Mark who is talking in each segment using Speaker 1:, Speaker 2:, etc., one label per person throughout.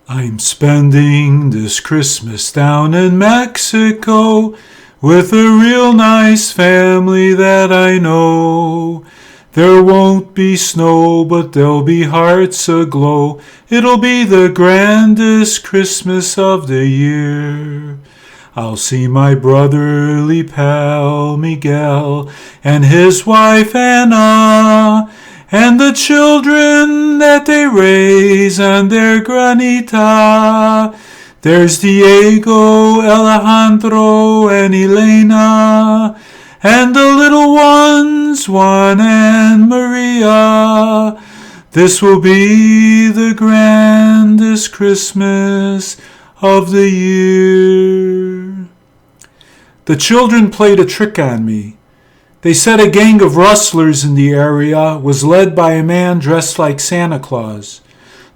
Speaker 1: I'm spending this Christmas down in Mexico with a real nice family that I know. There won't be snow, but there'll be hearts aglow. It'll be the grandest Christmas of the year. I'll see my brotherly pal Miguel and his wife Elena, and the children that they raise and their granjita. There's Diego, Alejandro, and Elena, and the little ones, Juan and Maria. This will be the grandest Christmas of the year. The children played a trick on me. They said a gang of rustlers in the area was led by a man dressed like Santa Claus.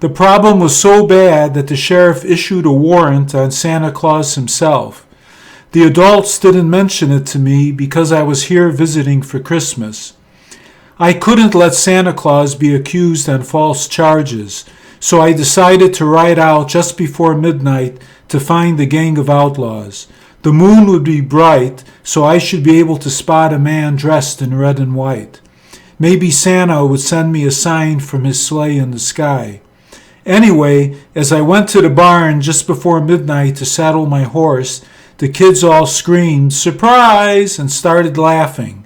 Speaker 1: The problem was so bad that the sheriff issued a warrant on Santa Claus himself. The adults didn't mention it to me because I was here visiting for Christmas. I couldn't let Santa Claus be accused on false charges, so I decided to ride out just before midnight to find the gang of outlaws. The moon would be bright, so I should be able to spot a man dressed in red and white. Maybe Santa would send me a sign from his sleigh in the sky. Anyway, as I went to the barn just before midnight to saddle my horse, the kids all screamed, "Surprise!" and started laughing.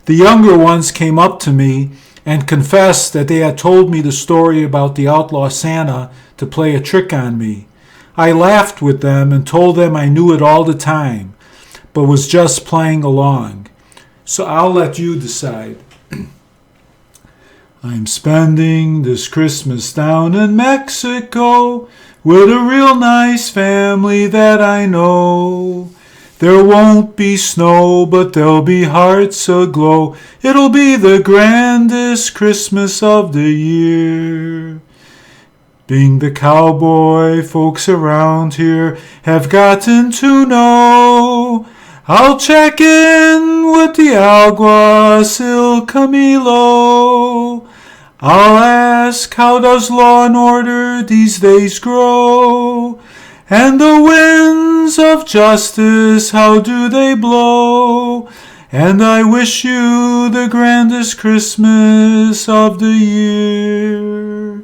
Speaker 1: The younger ones came up to me and confessed that they had told me the story about the outlaw Santa to play a trick on me. I laughed with them and told them I knew it all the time, but was just playing along. So I'll let you decide. I'm spending this Christmas down in Mexico with a real nice family that I know. There won't be snow, but there'll be hearts aglow. It'll be the grandest Christmas of the year. Being the cowboy folks around here have gotten to know, I'll check in with the alguacil Camilo. I'll ask, how does law and order these days grow? And the winds of justice, how do they blow? And I wish you the grandest Christmas of the year.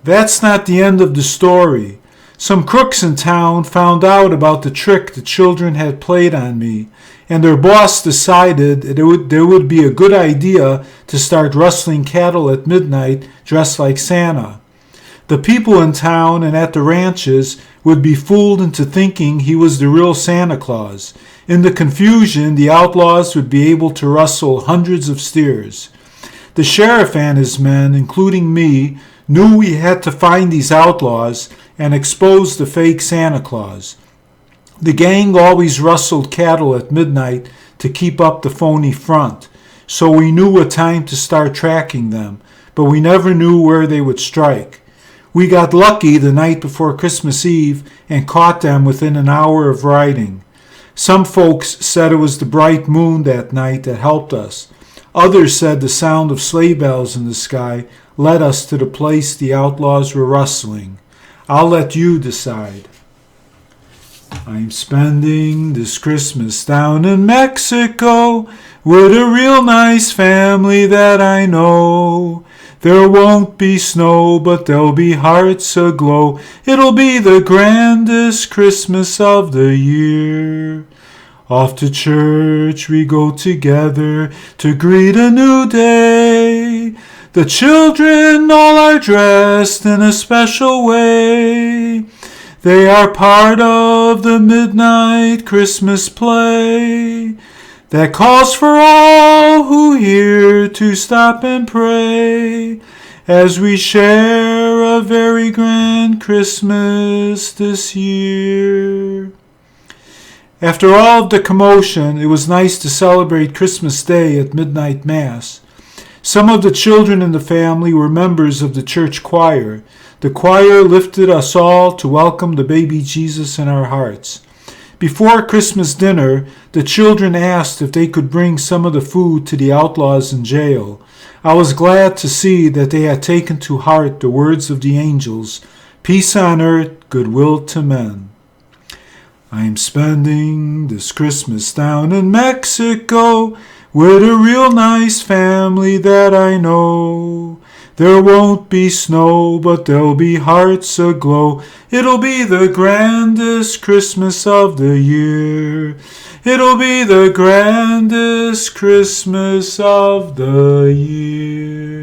Speaker 1: That's not the end of the story. Some crooks in town found out about the trick the children had played on me, and their boss decided that it would be a good idea to start rustling cattle at midnight dressed like Santa. The people in town and at the ranches would be fooled into thinking he was the real Santa Claus. In the confusion, the outlaws would be able to rustle hundreds of steers. The sheriff and his men, including me, knew we had to find these outlaws and expose the fake Santa Claus. The gang always rustled cattle at midnight to keep up the phony front, so we knew what time to start tracking them, but we never knew where they would strike. We got lucky the night before Christmas Eve and caught them within an hour of riding. Some folks said it was the bright moon that night that helped us. Others said the sound of sleigh bells in the sky led us to the place the outlaws were rustling. I'll let you decide. I'm spending this Christmas down in Mexico with a real nice family that I know. There won't be snow, but there'll be hearts aglow. It'll be the grandest Christmas of the year. Off to church we go together to greet a new day. The children all are dressed in a special way. They are part of the midnight Christmas play that calls for all who hear to stop and pray as we share a very grand Christmas this year. After all of the commotion, it was nice to celebrate Christmas Day at midnight Mass. Some of the children in the family were members of the church choir. The choir lifted us all to welcome the baby Jesus in our hearts. Before Christmas dinner, the children asked if they could bring some of the food to the outlaws in jail. I was glad to see that they had taken to heart the words of the angels. peace on earth, goodwill to men. I'm spending this Christmas down in Mexico with a real nice family that I know. There won't be snow, but there'll be hearts aglow. It'll be the grandest Christmas of the year. It'll be the grandest Christmas of the year.